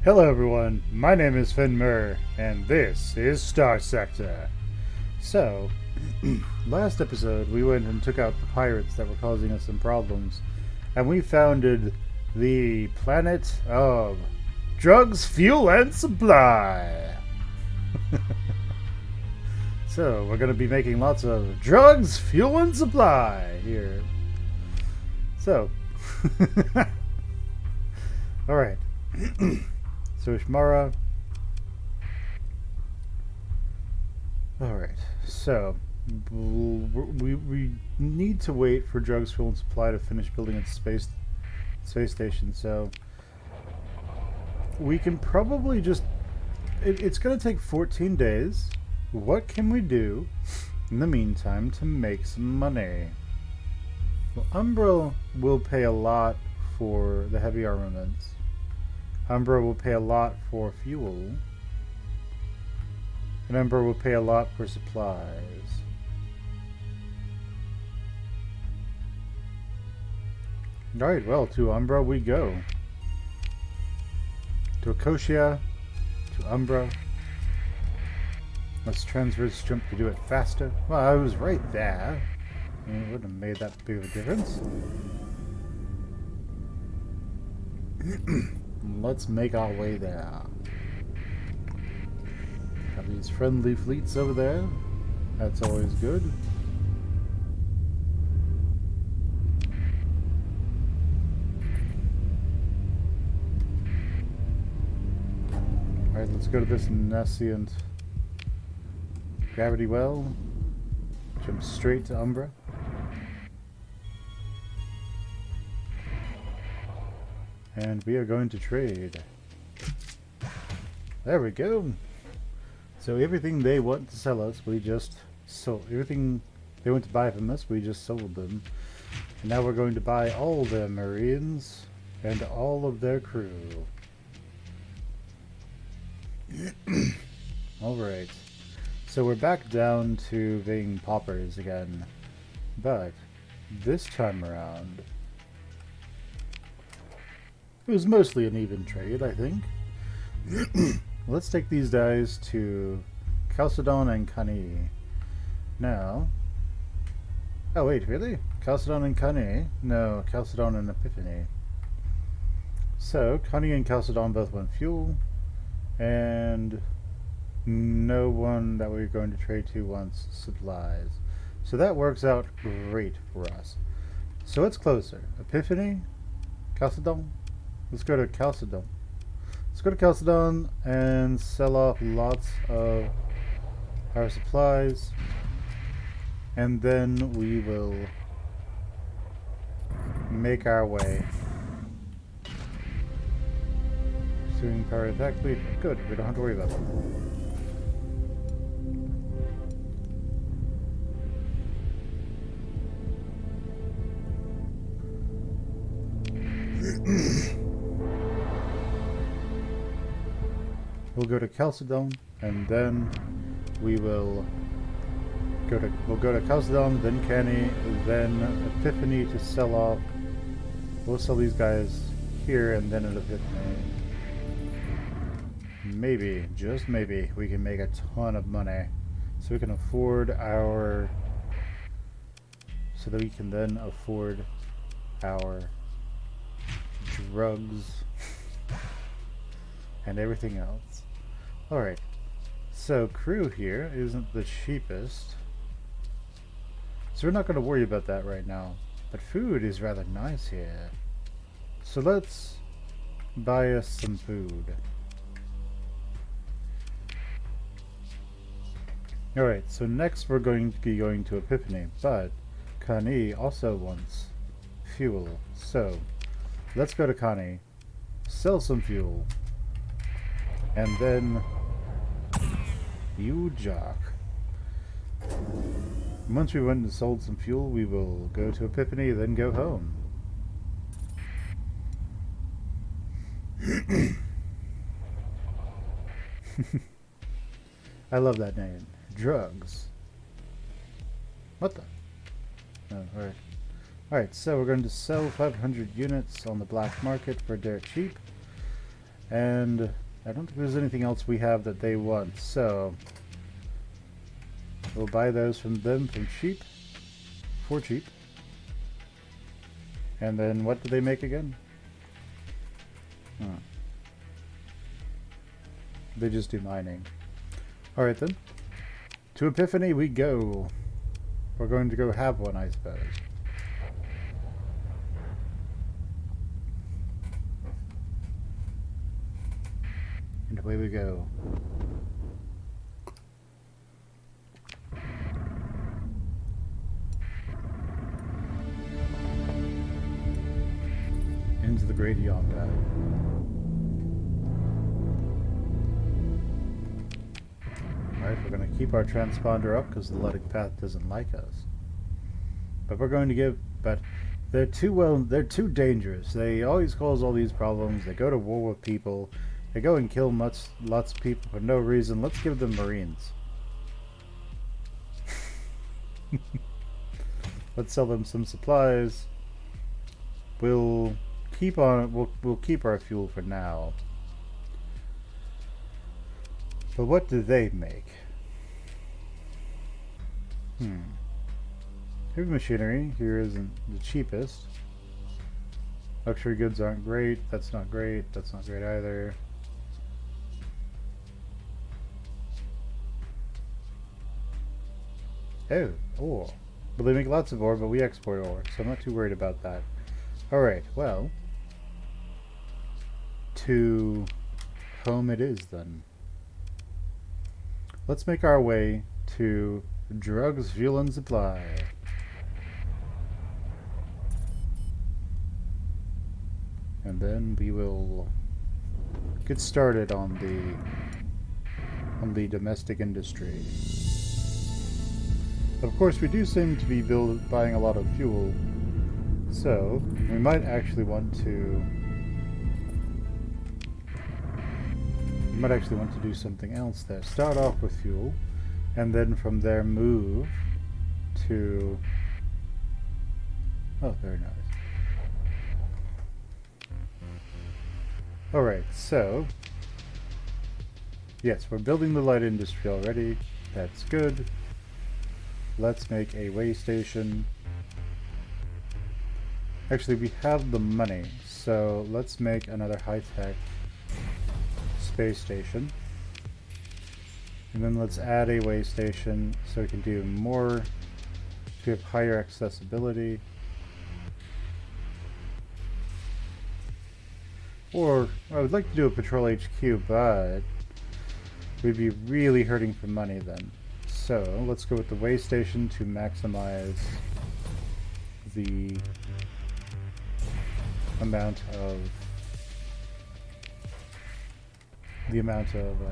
Hello everyone, my name is Fen Muir, and this is Starsector. So, last episode we went and took out the pirates that were causing us some problems, and we founded the planet of drugs, fuel, and supply. So, we're going to be making lots of drugs, fuel, and supply here. So, alright. So Ishmara. Alright, so we need to wait for drugs, fuel, and supply to finish building its space station, so we can probably just... It's going to take 14 days. What can we do in the meantime to make some money? Well, Umbra will pay a lot for the heavy armaments. Umbra will pay a lot for fuel. And Umbra will pay a lot for supplies. Alright, well, to Umbra we go. To Akosia, to Umbra. Let's transverse jump to do it faster. Well, I was right there. I mean, it wouldn't have made that big of a difference. Let's make our way there. Have these friendly fleets over there. That's always good. Alright, let's go to this nascent gravity well. Jump straight to Umbra. And we are going to trade. There we go. So everything they want to sell us, we just sold. Everything they want to buy from us, we just sold them. And now we're going to buy all their Marines and all of their crew. Alright. So we're back down to being paupers again. But this time around, it was mostly an even trade, I think. Let's take these guys to Chalcedon and Cani. Now... Oh wait, really? Chalcedon and Cani? No, Chalcedon and Epiphany. So, Cani and Chalcedon both want fuel, and no one that we're going to trade to wants supplies. So that works out great for us. So what's closer? Epiphany? Chalcedon? Let's go to Chalcedon. Let's go to Chalcedon and sell off lots of our supplies. And then we will make our way. Pursuing power attack fleet. Good, we don't have to worry about that. We'll go to Chalcedon, and then we will go to Chalcedon, then Cani, then Epiphany to sell off. We'll sell these guys here, and then at Epiphany. Maybe, just maybe, we can make a ton of money, so we can afford our, so that we can then afford our drugs and everything else. Alright, so crew here isn't the cheapest, so we're not going to worry about that right now, but food is rather nice here, so let's buy us some food. Alright, so next we're going to be going to Epiphany, but Cani also wants fuel, so let's go to Cani, sell some fuel, and then you jock. Once we went and sold some fuel, we will go to Epiphany, then go home. I love that name. Drugs. What the? Oh, alright. Alright, so we're going to sell 500 units on the black market for dirt cheap. And I don't think there's anything else we have that they want, so we'll buy those from them for cheap. And then what do they make again? They just do mining. Alright then. To Epiphany we go. We're going to go have one, I suppose. And away we go. Into the great yonder. Alright, we're going to keep our transponder up because the Luddic Path doesn't like us. But we're going to give... But they're too dangerous. They always cause all these problems. They go to war with people. They go and kill lots of people for no reason. Let's give them Marines. Let's sell them some supplies. We'll keep our fuel for now. But what do they make? Heavy machinery here isn't the cheapest. Luxury goods aren't great. That's not great. That's not great either. Oh, ore. Well, they make lots of ore, but we export ore, so I'm not too worried about that. Alright, well. To home it is, then. Let's make our way to drugs, fuel, and supply. And then we will get started on the domestic industry. Of course, we do seem to be buying a lot of fuel, so we might actually want to do something else there. Start off with fuel, and then from there move to... Oh, very nice. Alright, so... Yes, we're building the light industry already. That's good. Let's make a way station. Actually, we have the money, so let's make another high-tech space station. And then let's add a way station so we can do more, so we have higher accessibility. Or, I would like to do a patrol HQ, but we'd be really hurting for money then. So, let's go with the way station to maximize the amount of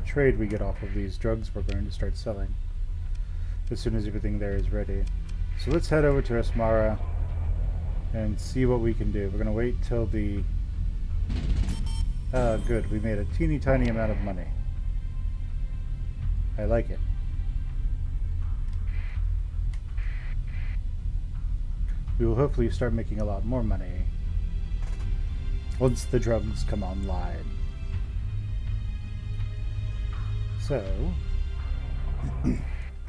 trade we get off of these drugs we're going to start selling as soon as everything there is ready. So let's head over to Asmara and see what we can do. We're going to wait till the... good, we made a teeny tiny amount of money. I like it. We will hopefully start making a lot more money once the drugs come online. So,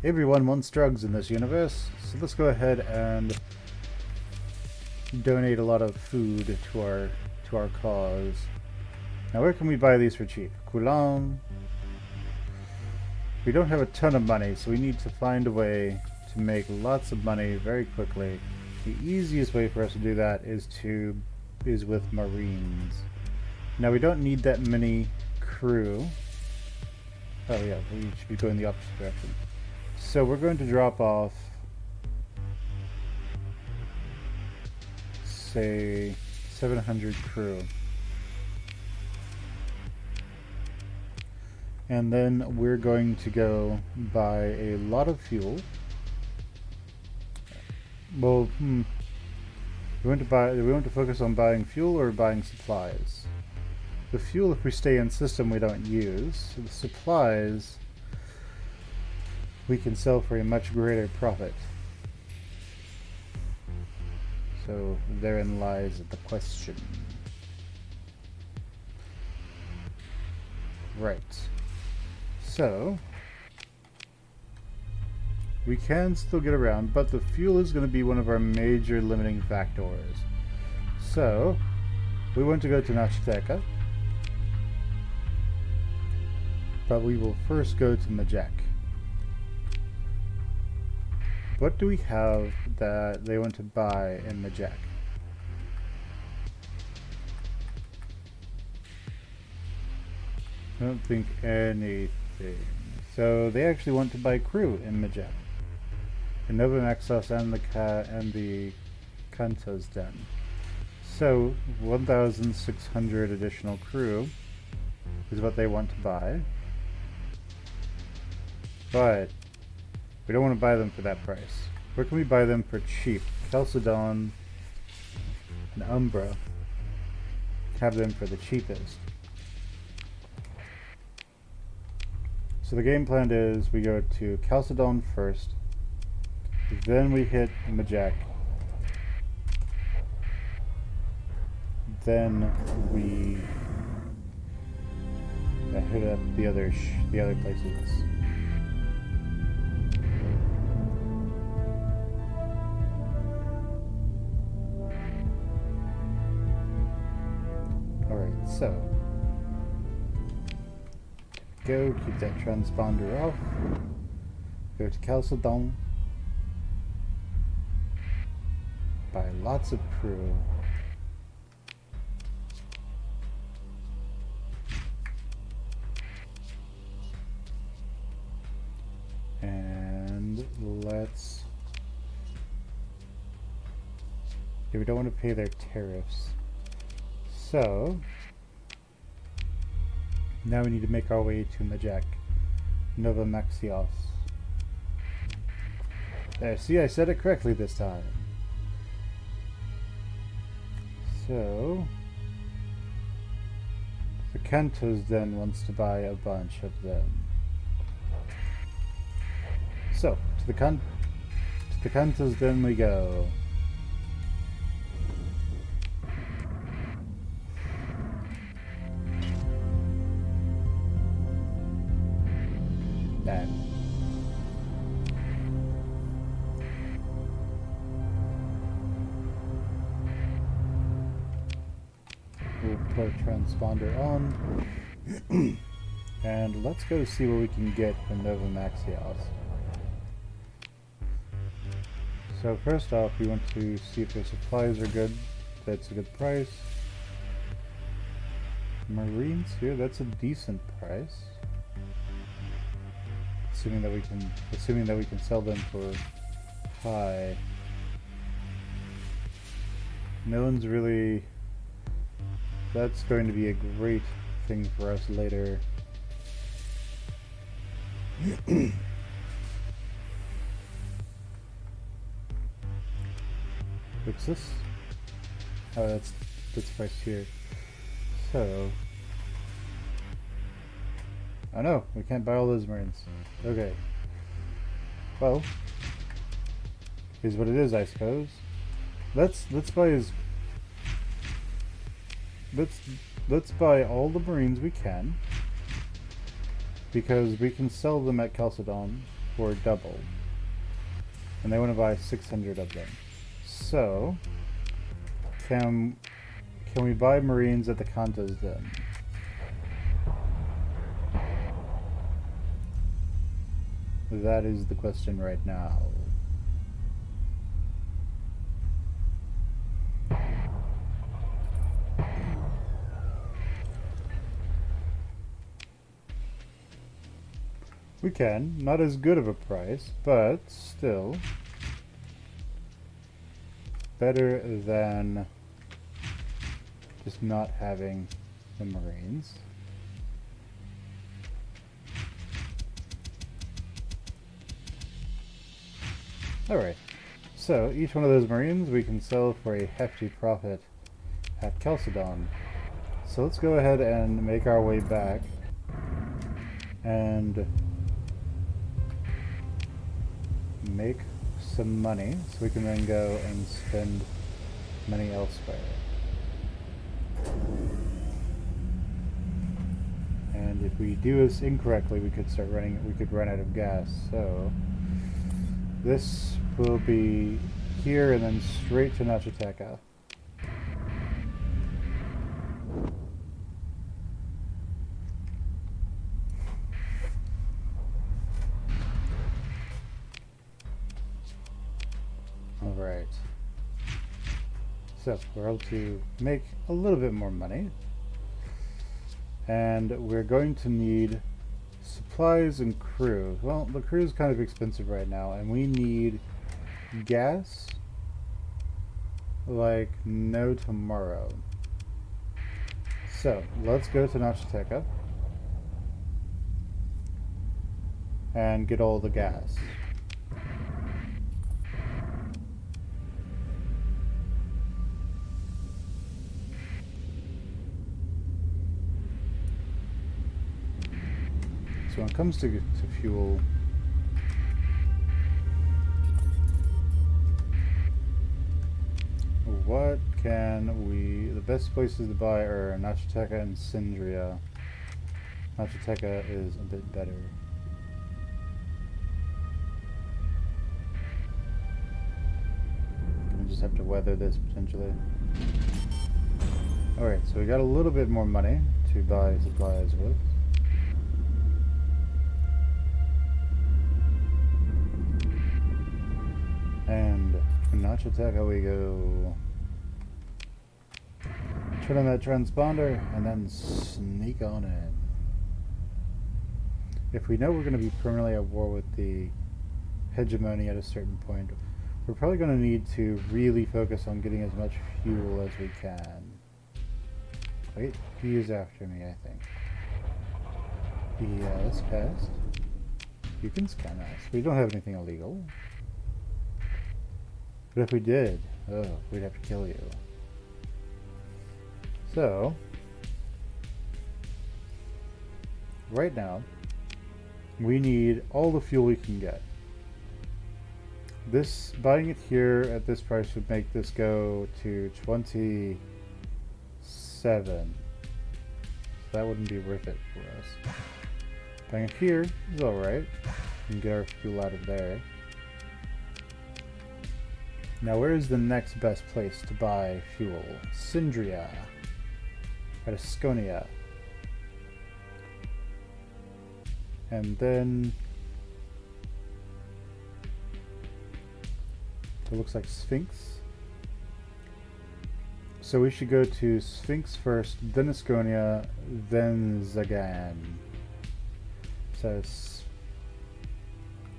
everyone wants drugs in this universe, so let's go ahead and donate a lot of food to our cause. Now, where can we buy these for cheap? Coulon. We don't have a ton of money, so we need to find a way to make lots of money very quickly. The easiest way for us to do that is with Marines. Now, we don't need that many crew. Oh yeah, we should be going the opposite direction. So we're going to drop off, say, 700 crew. And then we're going to go buy a lot of fuel. Well, we want to focus on buying fuel or buying supplies. The fuel, if we stay in system, we don't use. The supplies we can sell for a much greater profit. So therein lies the question. Right. So, we can still get around, but the fuel is going to be one of our major limiting factors. So, we want to go to Nachiteka, but we will first go to Majek. What do we have that they want to buy in Majek? I don't think anything. So they actually want to buy crew in Majek. In Nova Maxos and the Kanta's Den. So 1,600 additional crew is what they want to buy. But we don't want to buy them for that price. Where can we buy them for cheap? Chalcedon and Umbra have them for the cheapest. So the game plan is we go to Chalcedon first, then we hit Majek, then we hit up the other places. Alright, so go, keep that transponder off, go to Chalcedon, buy lots of crew, and let's, yeah, we don't want to pay their tariffs, so now we need to make our way to Majek, Nova Maxios. There, see, I said it correctly this time. So, the Kantos then wants to buy a bunch of them. So, to the Kantos then we go. That. We'll put a transponder on. And let's go see what we can get from Nova Maxios. So first off, we want to see if their supplies are good. That's a good price. Marines here, that's a decent price. Assuming that we can sell them for high. No one's really. That's going to be a great thing for us later. What's this? Oh, that's priced here. So. Oh no, we can't buy all those Marines. Okay. Well, here's what it is, I suppose. Let's buy all the Marines we can, because we can sell them at Chalcedon for double, and they want to buy 600 of them. So, can we buy Marines at the Kantas then? That is the question right now. We can. Not as good of a price, but still better than just not having the Marines. Alright, so each one of those Marines we can sell for a hefty profit at Chalcedon. So let's go ahead and make our way back and make some money so we can then go and spend money elsewhere. And And if we do this incorrectly, we could run out of gas. So this will be here and then straight to Nachiteka. Alright. So we're able to make a little bit more money. And we're going to need supplies and crew. Well, the crew is kind of expensive right now, and we need gas like no tomorrow. So let's go to Nachiteka and get all the gas. So when it comes to fuel, what can we... The best places to buy are Nachiteka and Sindria. Nachiteka is a bit better. We just have to weather this potentially. Alright, so we got a little bit more money to buy supplies with. And Nachiteka we go. Turn on that transponder and then sneak on in. If we know we're going to be permanently at war with the hegemony at a certain point, we're probably going to need to really focus on getting as much fuel as we can. Wait, he is after me, I think. Yes, passed. You can scan us. We don't have anything illegal. But if we did, oh, we'd have to kill you. So, right now, we need all the fuel we can get. This, buying it here at this price would make this go to 27. So that wouldn't be worth it for us. Buying it here is alright. We can get our fuel out of there. Now, where is the next best place to buy fuel? Sindria. Asconia. And then it looks like Sphinx. So we should go to Sphinx first, then Asconia, then Zagan.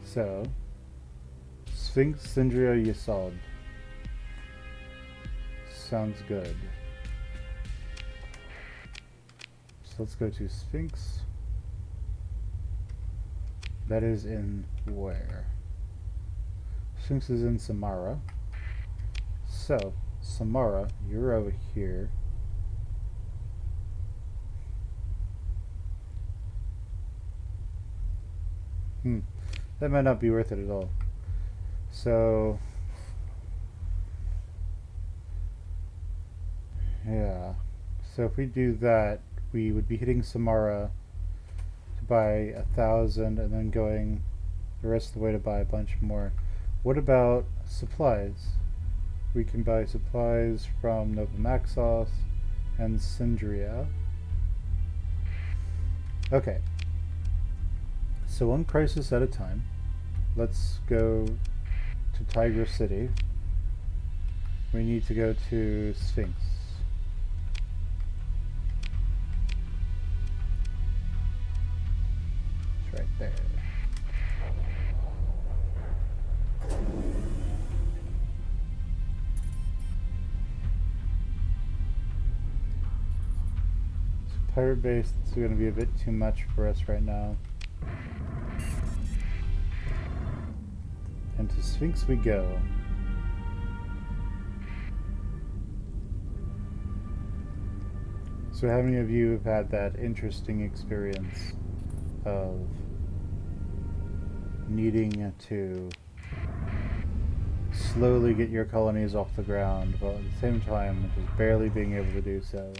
So Sphinx, Sindria, Yesod. Sounds good. So let's go to Sphinx. That is in where? Sphinx is in Samara. So, Samara, you're over here. That might not be worth it at all. So, yeah. So if we do that, we would be hitting Samara to buy 1,000 and then going the rest of the way to buy a bunch more. What about supplies? We can buy supplies from Novamaxos and Sindria. Okay. So one crisis at a time. Let's go to Tiger City. We need to go to Sphinx. It's right there. Pirate base is going to be a bit too much for us right now. And to Sphinx we go. So how many of you have had that interesting experience of needing to slowly get your colonies off the ground while at the same time just barely being able to do so?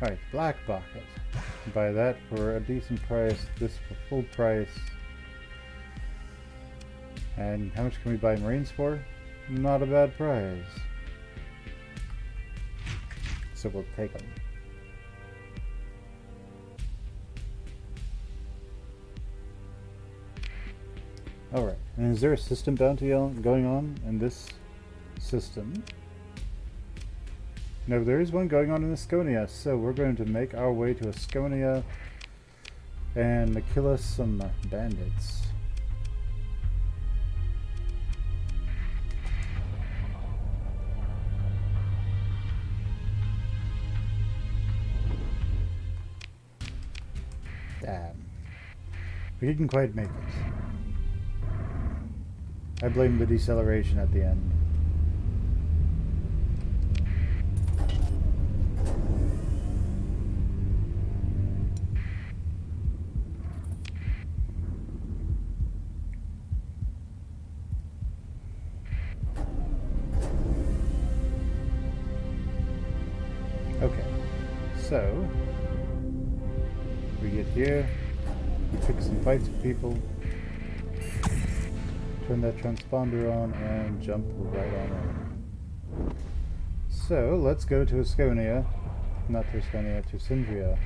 Alright, black bucket. Buy that for a decent price, this for full price. And how much can we buy Marines for? Not a bad price. So we'll take them. Alright, and is there a system bounty going on in this system? No, there is one going on in Asconia, so we're going to make our way to Asconia and kill us some bandits. Damn. We didn't quite make it. I blame the deceleration at the end. Okay, so we get here, we pick some fights with people, turn that transponder on, and jump right on in. So let's go to Asconia, not to Asconia, to Sindria,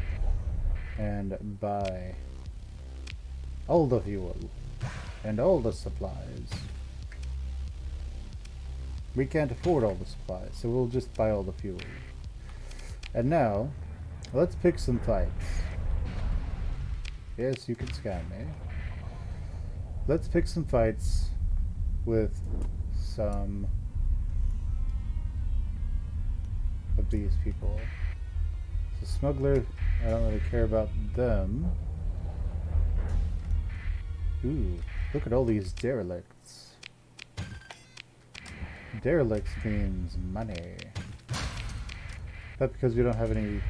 and buy all the fuel and all the supplies. We can't afford all the supplies, so we'll just buy all the fuel. And now, let's pick some fights. Yes, you can scan me. Let's pick some fights with some of these people. The smuggler, I don't really care about them. Ooh, look at all these derelicts. Derelicts means money. But because we don't have any,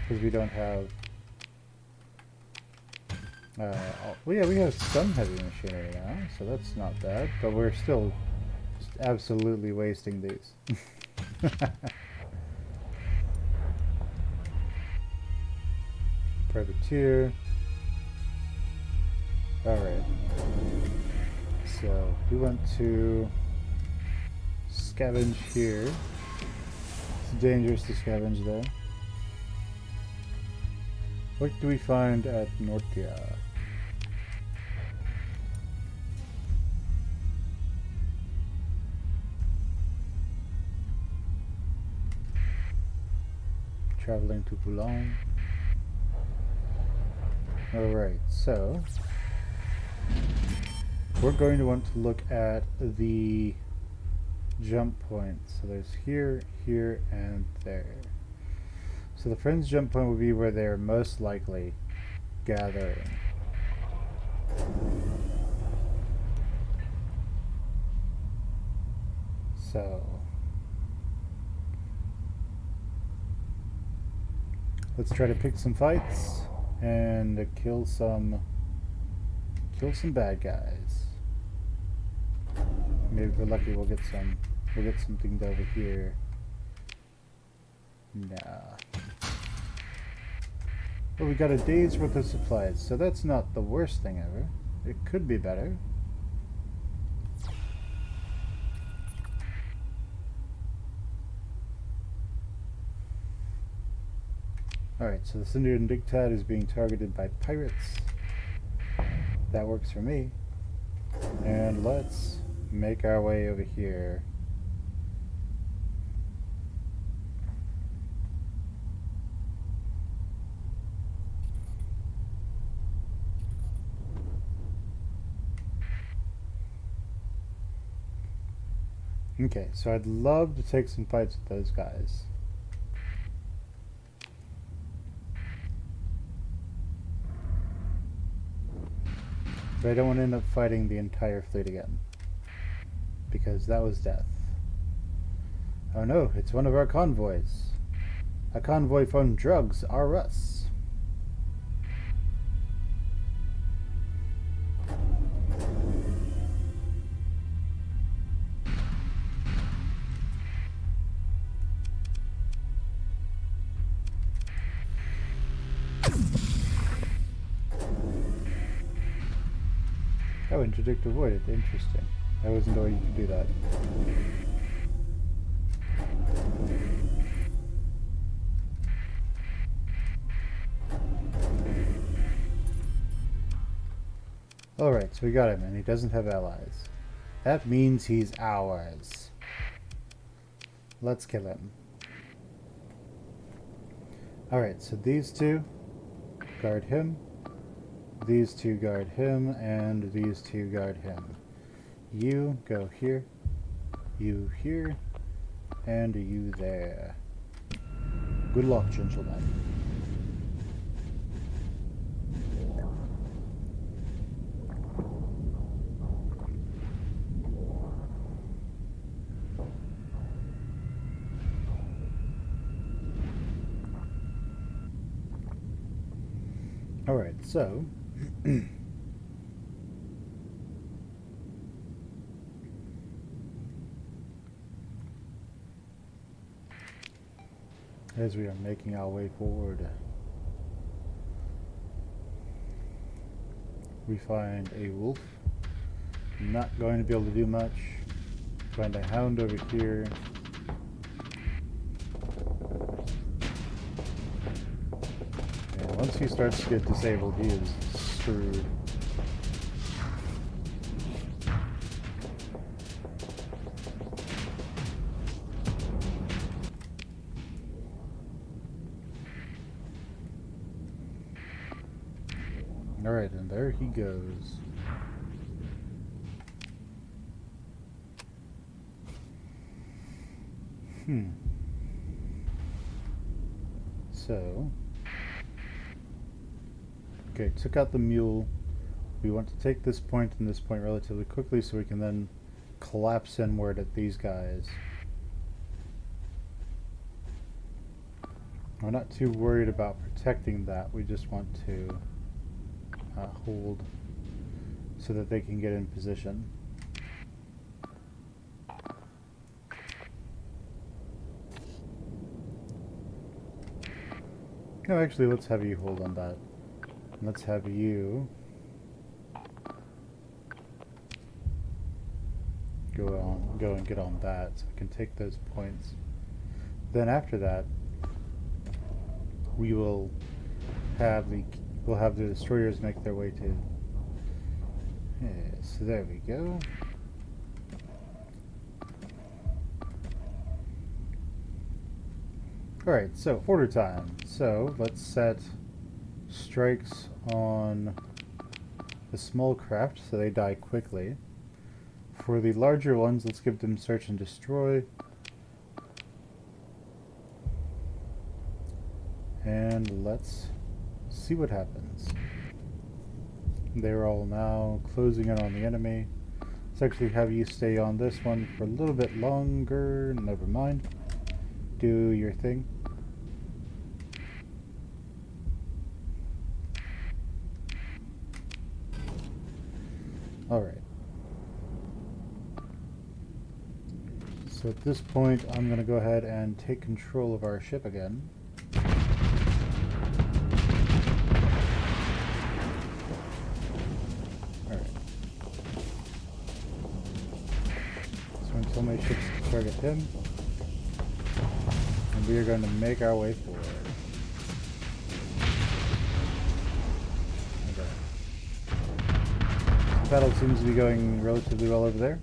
because we don't have, well, yeah, we have some heavy machinery now, so that's not bad, but we're still just absolutely wasting these. Privateer. Alright. So, we want to scavenge here. It's dangerous to scavenge there. What do we find at Nortia? Traveling to Boulogne. Alright, so we're going to want to look at the jump points. So there's here, here, and there. So the friend's jump point would be where they're most likely gathering. So let's try to pick some fights and kill some bad guys. Maybe if we're lucky we'll get something over here. Nah. Well, we got a day's worth of supplies, so that's not the worst thing ever. It could be better. Alright, so the Sindrian Dictat is being targeted by pirates. That works for me. And let's make our way over here. Okay, so I'd love to take some fights with those guys. But I don't want to end up fighting the entire fleet again, because that was death. Oh no, it's one of our convoys. A convoy from Drugs R Us. Oh, interdict avoided. Interesting. I wasn't aware you could do that. Alright, so we got him, and he doesn't have allies. That means he's ours. Let's kill him. Alright, so these two guard him, these two guard him, and these two guard him. You go here, you here, and you there. Good luck, gentlemen. Alright, so as we are making our way forward, we find a wolf. Not going to be able to do much. Find a hound over here. Once he starts to get disabled, he is screwed. Alright, and there he goes. So... okay, took out the mule. We want to take this point and this point relatively quickly so we can then collapse inward at these guys. We're not too worried about protecting that. We just want to hold so that they can get in position. No, actually, let's have you hold on that. Let's have you go and get on that so we can take those points. Then after that, we will have the destroyers make their way to. Yeah, so there we go. Alright, so order time. So let's set strikes on the small craft so they die quickly. For the larger ones, let's give them search and destroy. And let's see what happens. They're all now closing in on the enemy. Let's actually have you stay on this one for a little bit longer. Never mind. Do your thing. Alright. So at this point, I'm going to go ahead and take control of our ship again. Alright. So until my ships target him, and we are going to make our way forward. Battle seems to be going relatively well over there.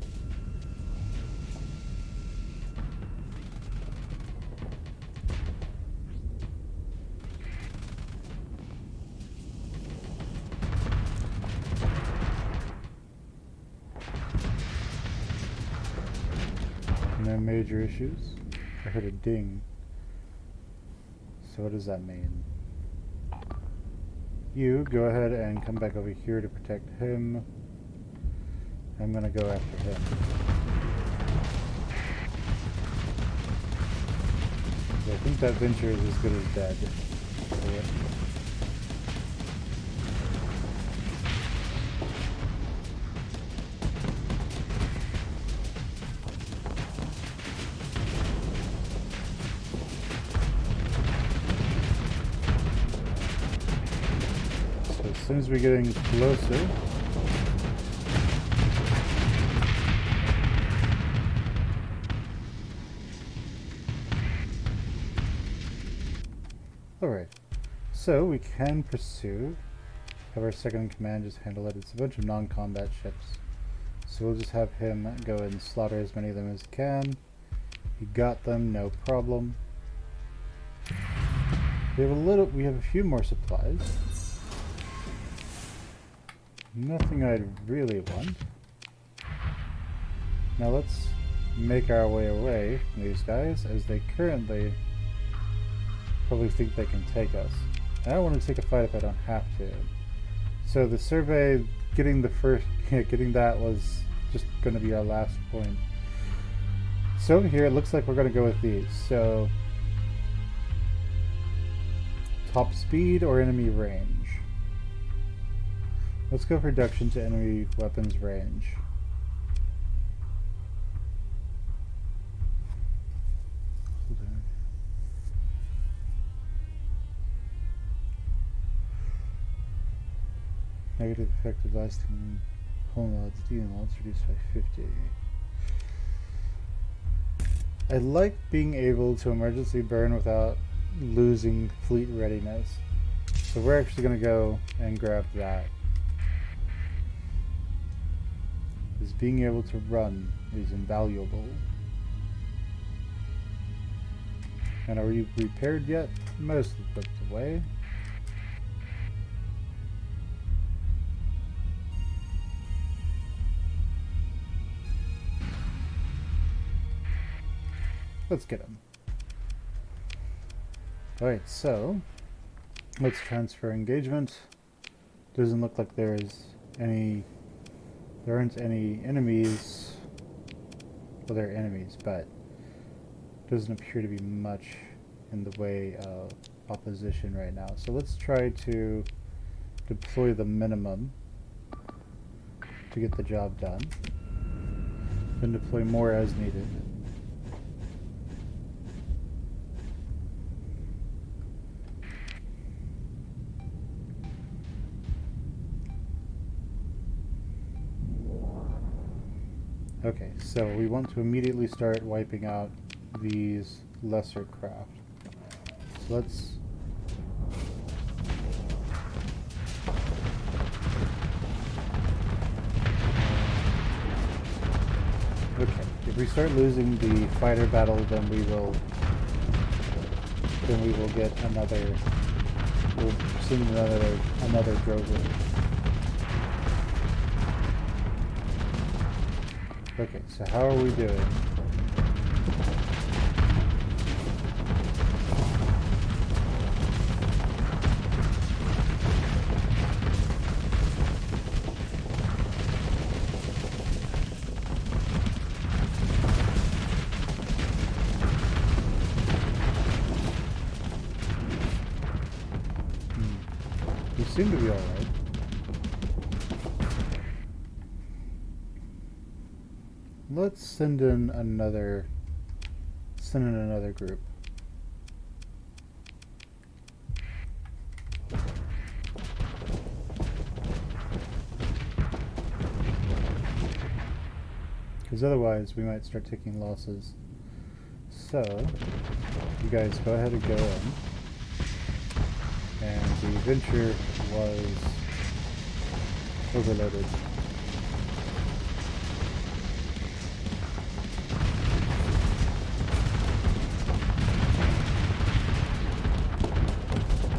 No major issues. I heard a ding. So what does that mean? You go ahead and come back over here to protect him. I'm gonna go after him. I think that venture is as good as dead. seems to be getting closer. Alright, so we can pursue. Have our second in command just handle it. It's a bunch of non-combat ships. So we'll just have him go and slaughter as many of them as he can. He got them, no problem. We have a few more supplies. Nothing I'd really want. Now let's make our way away from these guys, as they currently probably think they can take us. I don't want to take a fight if I don't have to. So the survey, getting that was just going to be our last point. So over here, it looks like we're going to go with these. So top speed or enemy range. Let's go for reduction to enemy weapons range. Negative effect of lasting hull mods, DN mods reduced by 50. I like being able to emergency burn without losing fleet readiness. So we're actually going to go and grab that. Because being able to run is invaluable. And are we repaired yet? Most of the way. Let's get him. Alright, so let's transfer engagement. Doesn't look like there aren't any enemies. Well, there are enemies, but doesn't appear to be much in the way of opposition right now. So let's try to deploy the minimum to get the job done, then deploy more as needed. Okay, so we want to immediately start wiping out these lesser craft. So let's... Okay, if we start losing the fighter battle, then we will get another... We'll send another drover. Okay, so how are we doing? We seem to be alright. Let's send in another group. Because otherwise we might start taking losses. So you guys go ahead and go in. And the Venture was overloaded.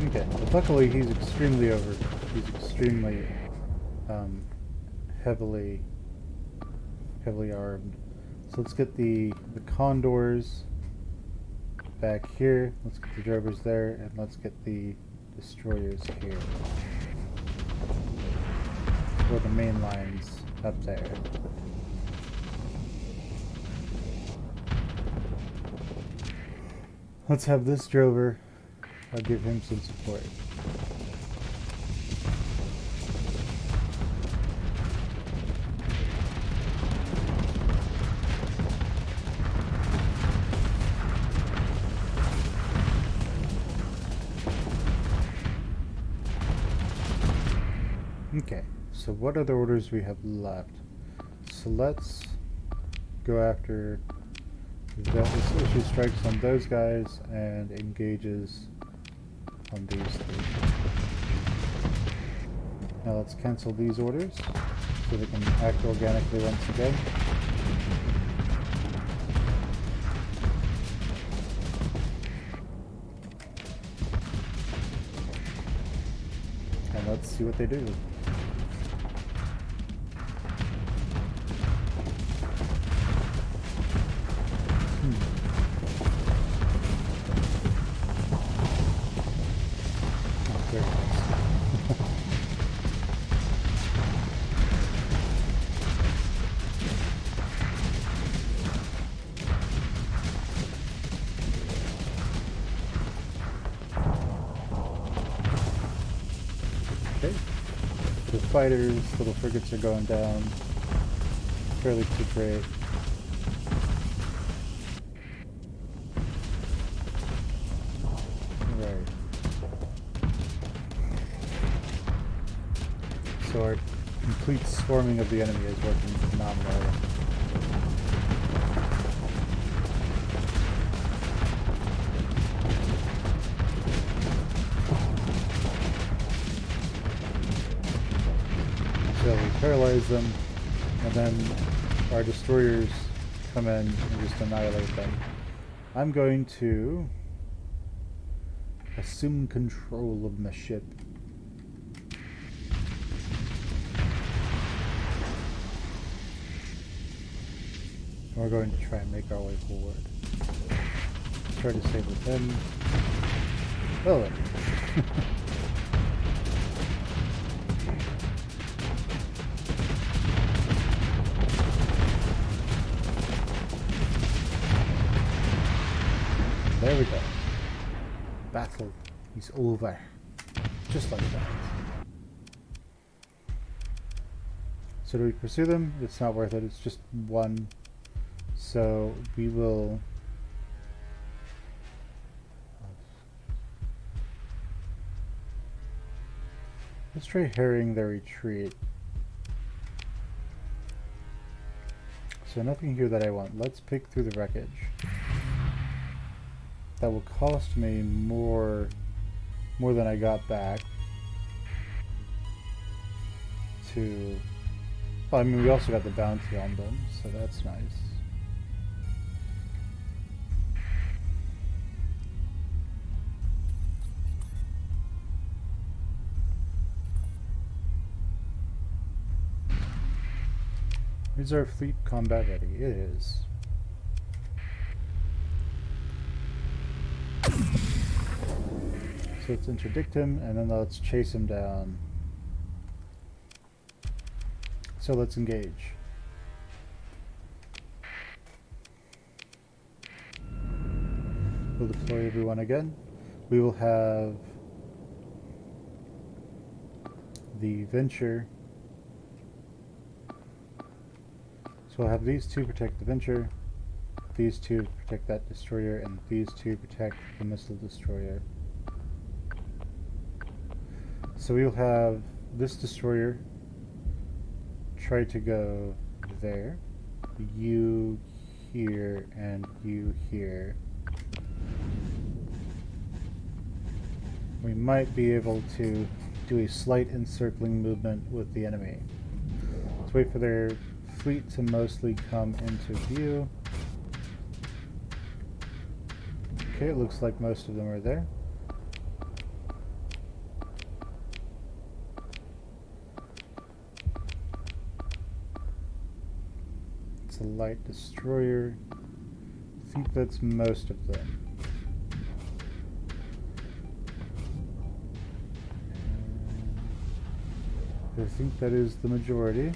Okay, but luckily he's extremely heavily armed. So let's get the Condors back here. Let's get the Drovers there, and let's get the destroyers here. Or the main lines up there. Let's have this drover. I'll give him some support. Okay, so what other orders we have left? So let's go after that. This issue strikes on those guys and engages on these three. Now let's cancel these orders so they can act organically once again. And let's see what they do. The fighters, little frigates are going down fairly quick rate. Right. So our complete swarming of the enemy is working phenomenally. So we paralyze them, and then our destroyers come in and just annihilate them. I'm going to assume control of my ship. We're going to try and make our way forward. Try to save with him. Oh. There we go. Battle is over. Just like that. So do we pursue them? It's not worth it. It's just one. So we will... Let's try harrying their retreat. So nothing here that I want. Let's pick through the wreckage. That will cost me more than I got back to... Well, I mean, we also got the bounty on them, so that's nice. Is our fleet combat ready? It is. So let's interdict him, and then let's chase him down. So let's engage. We'll deploy everyone again. We will have the Venture. So we'll have these two protect the Venture, these two protect that destroyer, and these two protect the missile destroyer. So we'll have this destroyer try to go there, you here, and you here. We might be able to do a slight encircling movement with the enemy. Let's wait for their fleet to mostly come into view. Okay, it looks like most of them are there. It's a light destroyer. I think that's most of them. I think that is the majority.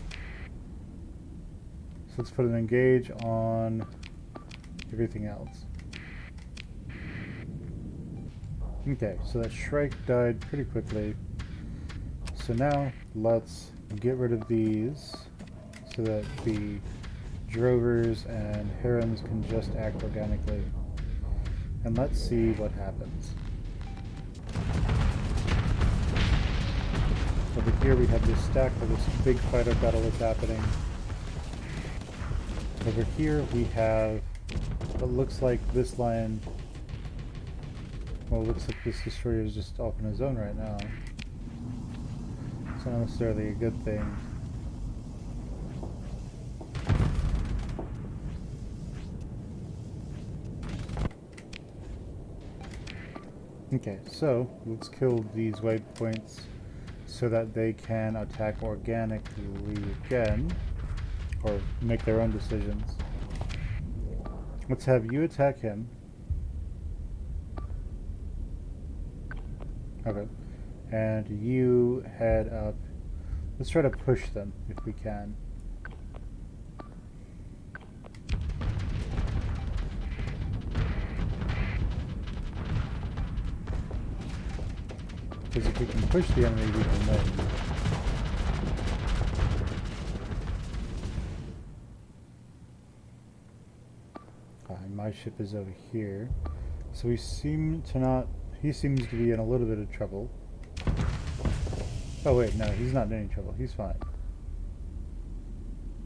So let's put an engage on everything else. Okay, so that Shrike died pretty quickly. So now let's get rid of these so that the drovers and herons can just act organically. And let's see what happens. Over here we have this stack where this big fighter battle is happening. Over here we have what looks like this line. Well, it looks like this destroyer is just off on his own right now. It's not necessarily a good thing. Okay, so let's kill these waypoints so that they can attack organically again, or make their own decisions. Let's have you attack him. Okay. And you head up. Let's try to push them if we can. Because if we can push the enemy, we can win. And my ship is over here. So we seem to not... He seems to be in a little bit of trouble. Oh wait, no, he's not in any trouble. He's fine.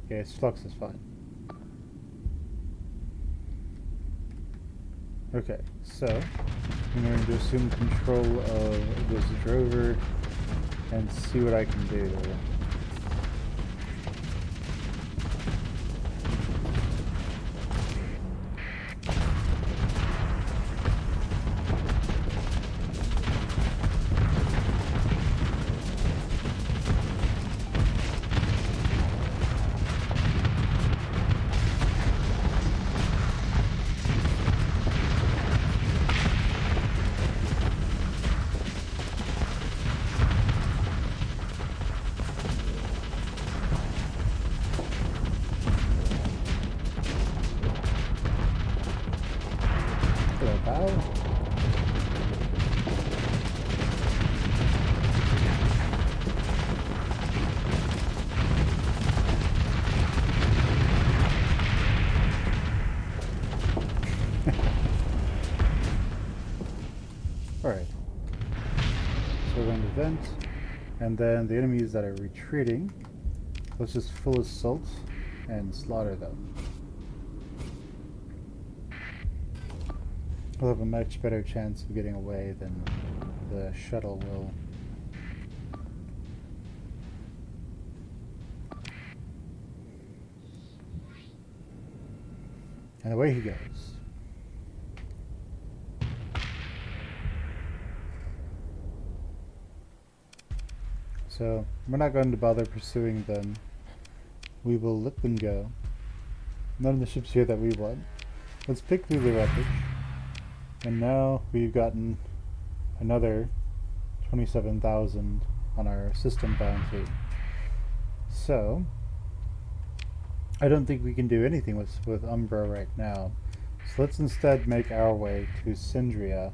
Yeah, his flux is fine. Okay, so I'm going to assume control of this drover and see what I can do. Alright. So we're going to vent, and then the enemies that are retreating, let's just full assault and slaughter them. We'll have a much better chance of getting away than the shuttle will. And away he goes. So, we're not going to bother pursuing them. We will let them go. None of the ships here that we want. Let's pick through the wreckage. And now we've gotten another 27,000 on our system bounty. So, I don't think we can do anything with Umbra right now. So let's instead make our way to Syndria,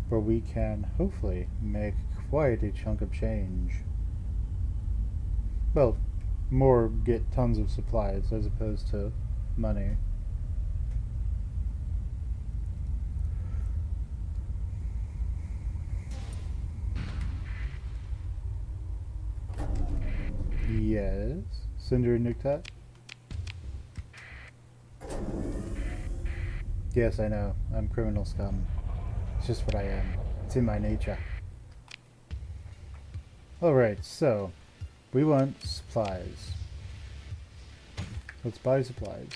where we can hopefully make quite a chunk of change. Well, more get tons of supplies as opposed to money. Yes, Cinder and Nuktat. Yes, I know. I'm criminal scum. It's just what I am. It's in my nature. Alright, so we want supplies. Let's buy supplies.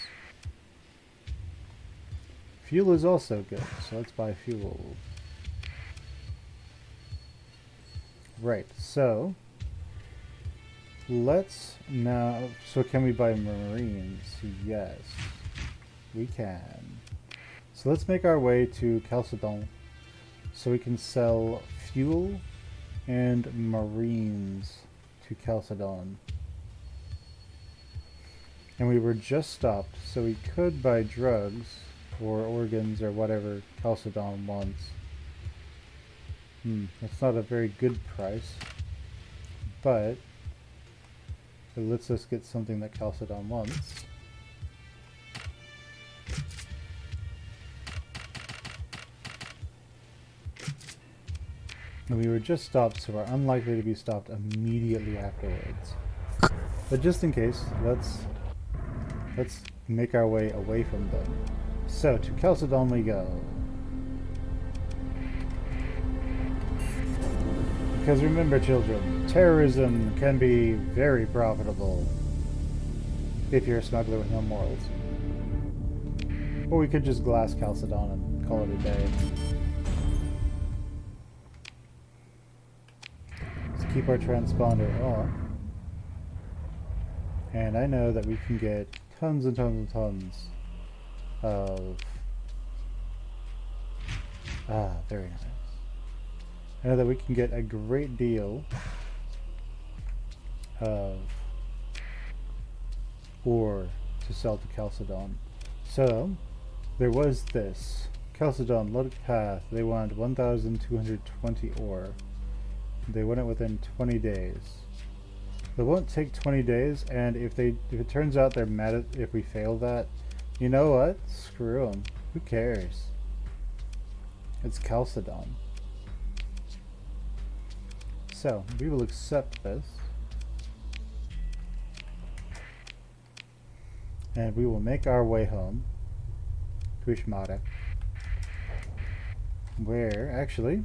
Fuel is also good, so let's buy fuel. Right, so let's now... So can we buy Marines? Yes, we can. So let's make our way to Chalcedon so we can sell fuel and Marines to Chalcedon. And we were just stopped, so we could buy drugs or organs or whatever Chalcedon wants. That's not a very good price, but it lets us get something that Chalcedon wants. And we were just stopped, so we're unlikely to be stopped immediately afterwards. But just in case, let's make our way away from them. So, to Chalcedon we go. Because remember, children, terrorism can be very profitable if you're a smuggler with no morals. Or we could just glass Chalcedon and call it a day. Let's keep our transponder on. And I know that we can get tons and tons and tons of... very nice. I know that we can get a great deal of ore to sell to Chalcedon. So, there was this. Chalcedon, loaded path, they wanted 1,220 ore. They want it within 20 days. It won't take 20 days, and if it turns out they're mad at if we fail that, you know what? Screw them. Who cares? It's Chalcedon. So, we will accept this. And we will make our way home to Ishmara. Where, actually,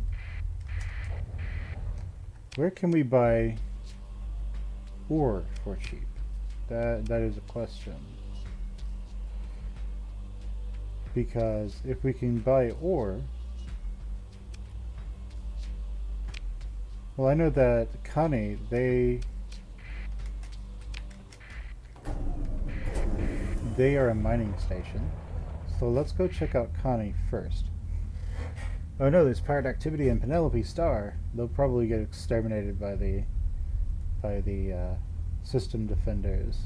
where can we buy ore for cheap? That is a question. Because if we can buy ore, well, I know that Kani, they are a mining station. So let's go check out Kani first. Oh no, there's pirate activity in Penelope Star. They'll probably get exterminated by the system defenders.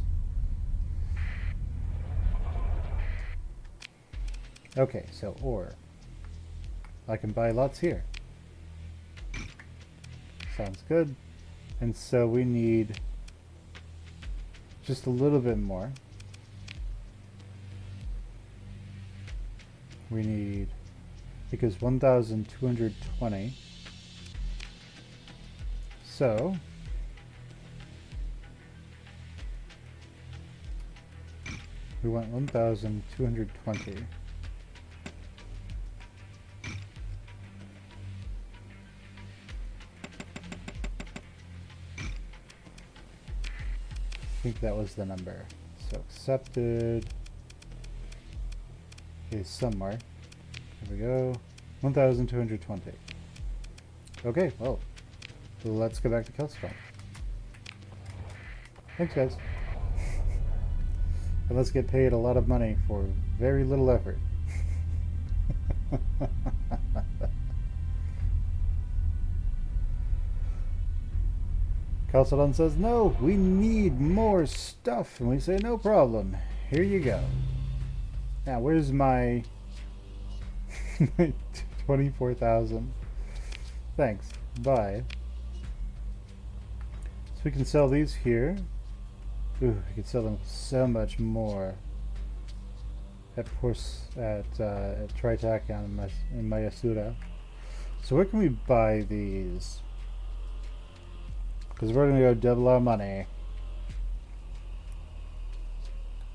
Okay, so ore. I can buy lots here. Sounds good. And so we need just a little bit more. We need, because 1,220. So we want 1,220. I think that was the number. So accepted is somewhere. Here we go. 1,220. Okay, well, let's go back to Chalcedon. Thanks, guys. And let's get paid a lot of money for very little effort. Chalcedon says, no, we need more stuff. And we say, no problem. Here you go. Now, where's my 24,000? Thanks. Bye. So we can sell these here. Ooh, we can sell them so much more. At Tritacon in Mayasura. So where can we buy these? Because we're going to go double our money.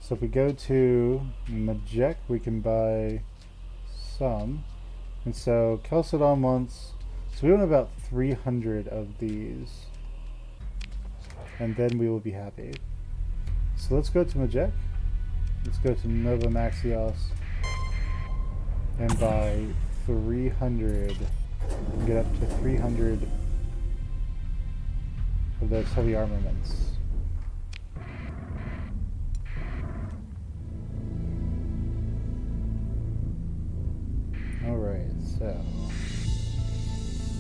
So if we go to Majek, we can buy some. And so Chalcedon wants... So we want about 300 of these. And then we will be happy. So let's go to Majek. Let's go to Nova Maxios. And buy 300. And get up to 300 of those heavy armaments. Alright, so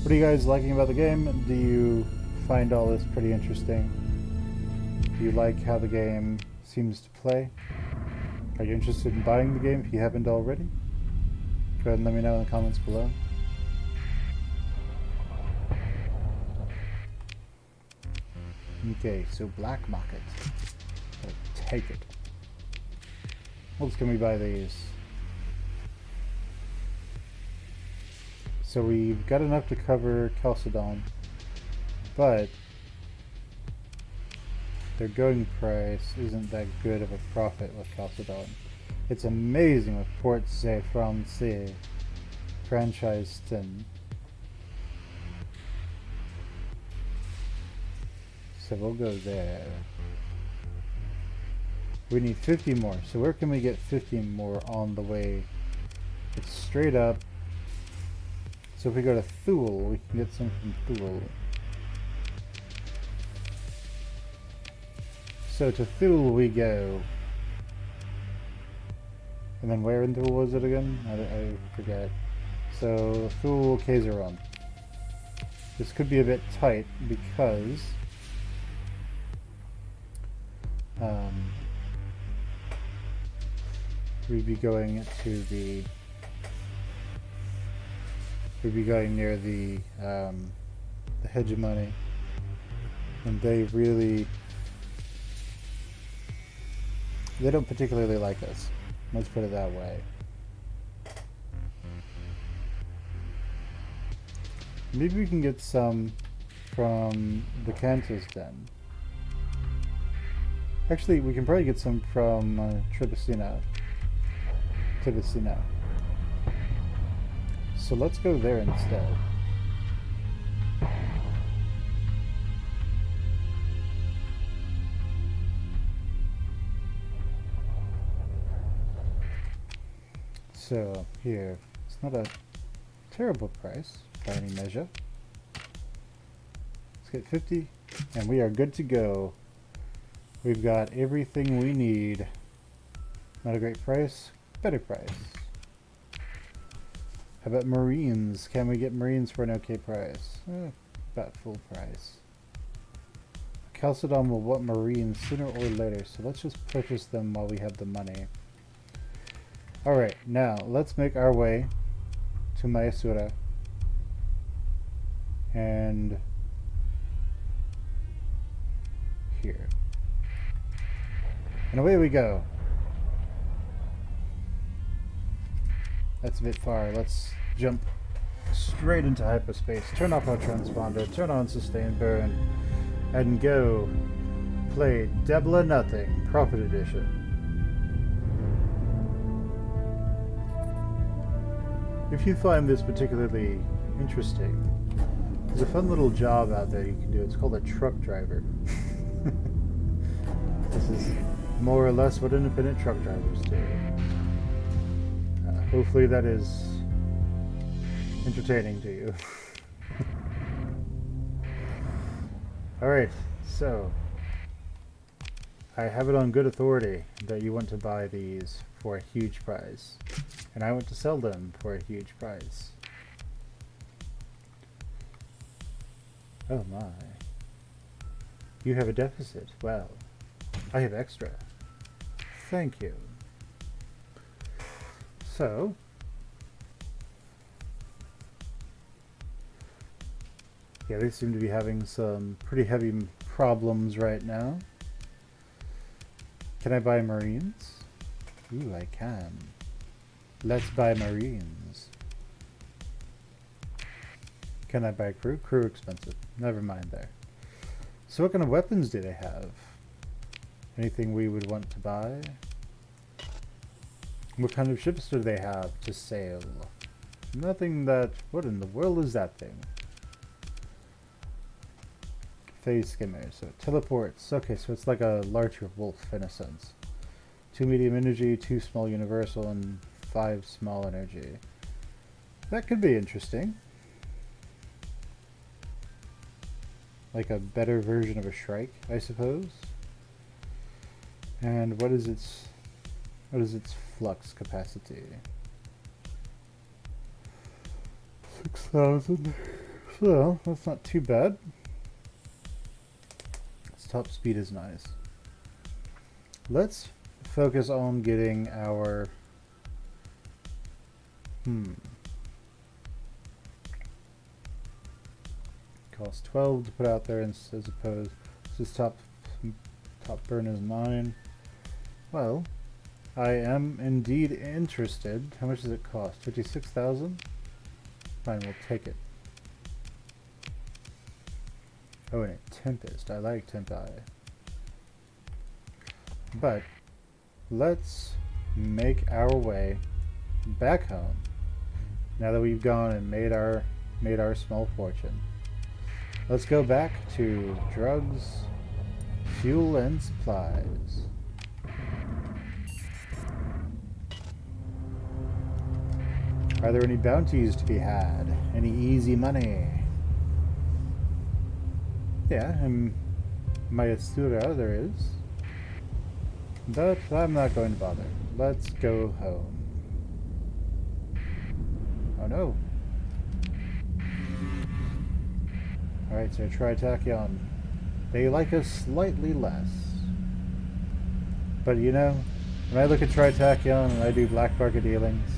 what are you guys liking about the game? Do you find all this pretty interesting? Do you like how the game seems to play? Are you interested in buying the game if you haven't already? Go ahead and let me know in the comments below. Okay, so black market. I'll take it. What else can we buy these? So we've got enough to cover Chalcedon, but their going price isn't that good of a profit with Chalcedon. It's amazing with Port Saint Francis franchised in. So we'll go there. We need 50 more. So where can we get 50 more on the way? It's straight up. So if we go to Thule, we can get some from Thule. So to Thule we go. And then where in Thule was it again? I forget. So Thule, Kaiseron. This could be a bit tight because we'd be going to the near the hegemony, and they don't particularly like us. Let's put it that way. Maybe we can get some from the Cantus Den. Actually, we can probably get some from Tibicino. So let's go there instead. So here, it's not a terrible price by any measure. Let's get 50 and we are good to go. We've got everything we need. Not a great price, better price. How about Marines? Can we get Marines for an okay price? About full price. Chalcedon will want Marines sooner or later, so let's just purchase them while we have the money. Alright, now let's make our way to Mayasura. And here. And away we go. That's a bit far. Let's jump straight into hyperspace. Turn off our transponder, turn on sustain burn, and go play Double or Nothing, Profit Edition. If you find this particularly interesting, there's a fun little job out there you can do. It's called a truck driver. This is more or less what independent truck drivers do. Hopefully that is entertaining to you. Alright, so I have it on good authority that you want to buy these for a huge price. And I want to sell them for a huge price. Oh my. You have a deficit. Well, I have extra. Thank you. So, yeah, they seem to be having some pretty heavy problems right now. Can I buy Marines? Ooh, I can. Let's buy Marines. Can I buy crew? Crew expensive. Never mind there. So what kind of weapons do they have? Anything we would want to buy? What kind of ships do they have to sail? Nothing that... What in the world is that thing? Phase skimmer. So teleports. Okay, so it's like a larger wolf in a sense. 2 medium energy, 2 small universal, and 5 small energy. That could be interesting. Like a better version of a Shrike, I suppose. And what is its flux capacity? 6,000. So that's not too bad. Its top speed is nice. Let's focus on getting our cost 12 to put out there, and as opposed this top burn is 9. Well, I am indeed interested. How much does it cost? 56,000? Fine, we'll take it. Oh, and a Tempest. I like Tempi. But let's make our way back home. Now that we've gone and made our small fortune. Let's go back to drugs, fuel, and supplies. Are there any bounties to be had? Any easy money? Yeah, in Mayasura there is. But I'm not going to bother. Let's go home. Oh no. Alright, so try Tachyon. They like us slightly less. But you know, when I look at Tritachyon and I do black market dealings,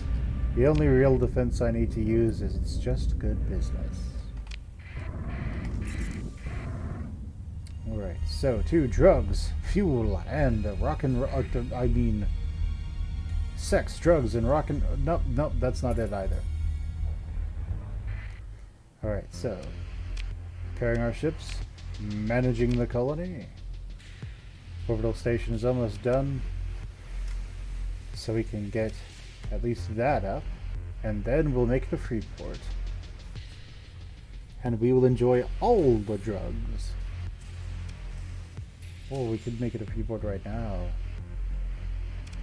the only real defense I need to use is it's just good business. Alright, so to drugs, fuel, and rock and I mean sex, drugs, and rock and nope, that's not it either. Alright, so preparing our ships, managing the colony. Orbital station is almost done, so we can get at least that up, and then we'll make it a free port. And we will enjoy all the drugs. Oh, we could make it a free port right now.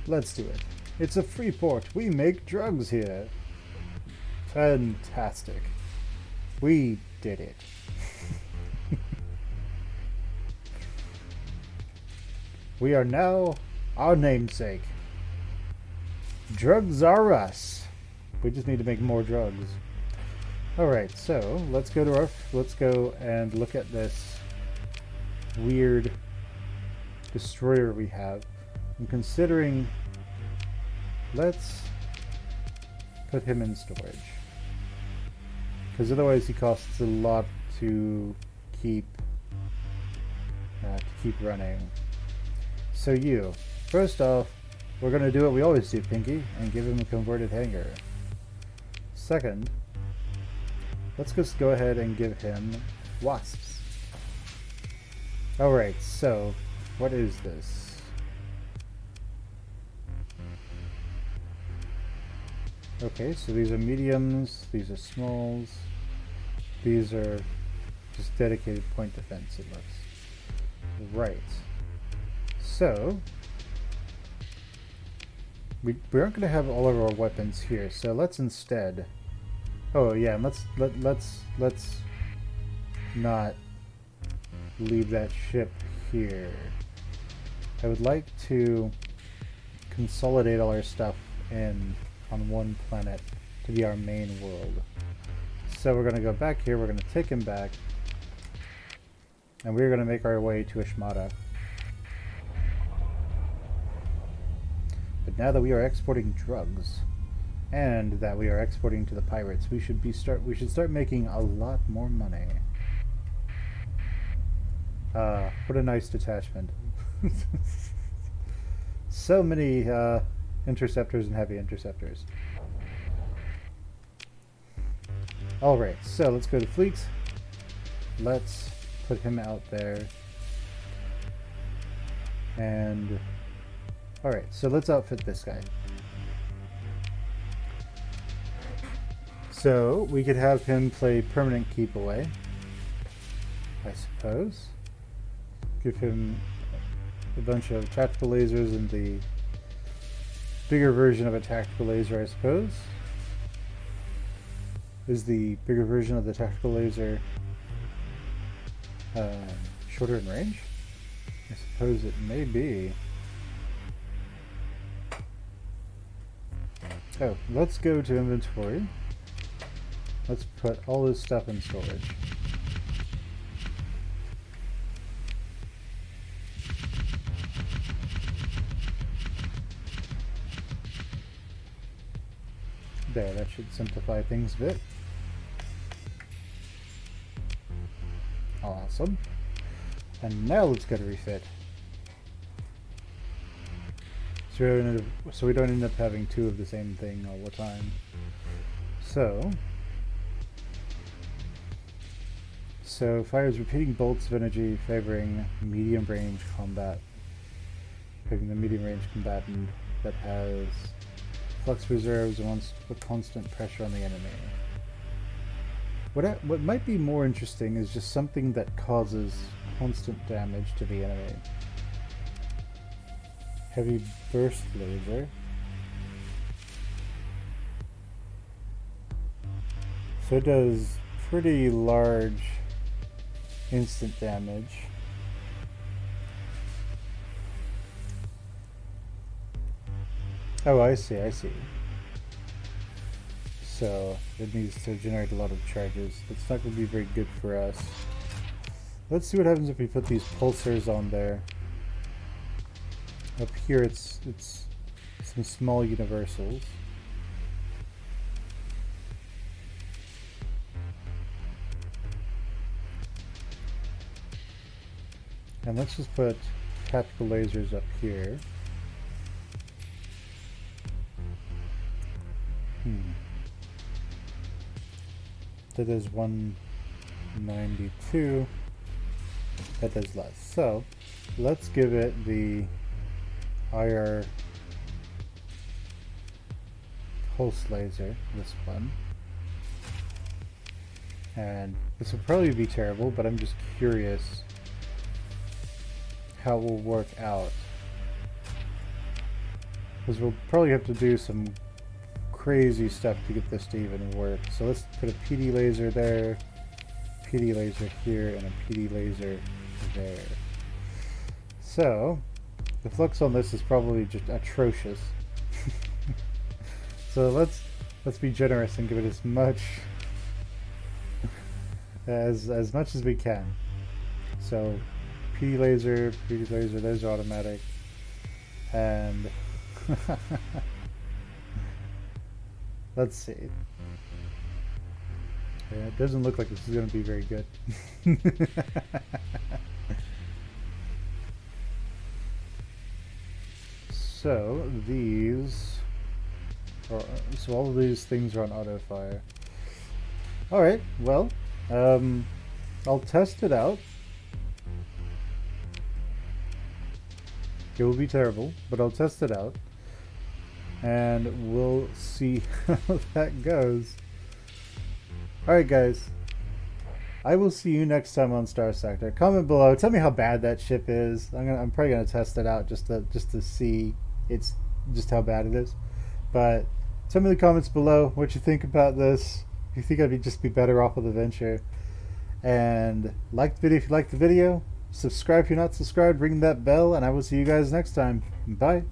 Let's do it. It's a free port. We make drugs here. Fantastic. We did it. We are now our namesake. Drugs are us. We just need to make more drugs. Alright, so let's go and look at this weird destroyer we have. I'm considering, let's put him in storage. Because otherwise he costs a lot to keep running. So you, first off, we're going to do what we always do, Pinky, and give him a converted hangar. Second, let's just go ahead and give him wasps. Alright, so what is this? Okay, so these are mediums, these are smalls, these are just dedicated point defense, it looks. Right. So we aren't going to have all of our weapons here, so let's instead. Oh yeah, let's not leave that ship here. I would like to consolidate all our stuff on one planet to be our main world. So we're going to go back here. We're going to take him back, and we're going to make our way to Ashmata. But now that we are exporting drugs, and that we are exporting to the pirates, we should start making a lot more money. What a nice detachment! So many interceptors and heavy interceptors. All right, so let's go to fleet. Let's put him out there, and. Alright, so let's outfit this guy. So, we could have him play permanent keep away, I suppose. Give him a bunch of tactical lasers and the bigger version of a tactical laser, I suppose. Is the bigger version of the tactical laser shorter in range? I suppose it may be. Oh, let's go to inventory. Let's put all this stuff in storage. There, that should simplify things a bit. Awesome. And now let's go to refit. So we don't end up having two of the same thing all the time. So So fires repeating bolts of energy favoring medium range combat. Favoring the medium range combatant that has flux reserves and wants to put constant pressure on the enemy. What might be more interesting is just something that causes constant damage to the enemy. Heavy burst laser. So it does pretty large instant damage. Oh, I see. So it needs to generate a lot of charges. That's not going to be very good for us. Let's see what happens if we put these pulsars on there. Up here it's some small universals. And let's just put tactical lasers up here. That is 192. That does less. So let's give it the IR pulse laser, this one. And this will probably be terrible, but I'm just curious how it will work out. Because we'll probably have to do some crazy stuff to get this to even work. So let's put a PD laser there, PD laser here, and a PD laser there. So the flux on this is probably just atrocious. So let's be generous and give it as much as we can. So PD laser, those are automatic, and let's see. Yeah, it doesn't look like this is going to be very good. So these are, so all of these things are on auto fire. Alright, well, I'll test it out. It will be terrible, but I'll test it out. And we'll see how that goes. Alright guys, I will see you next time on Starsector. Comment below, tell me how bad that ship is. I'm probably gonna test it out just to see just how bad it is. But tell me in the comments below what you think about this. If you think I'd just be better off with a venture. And like the video if you liked the video. Subscribe if you're not subscribed, ring that bell, and I will see you guys next time. Bye.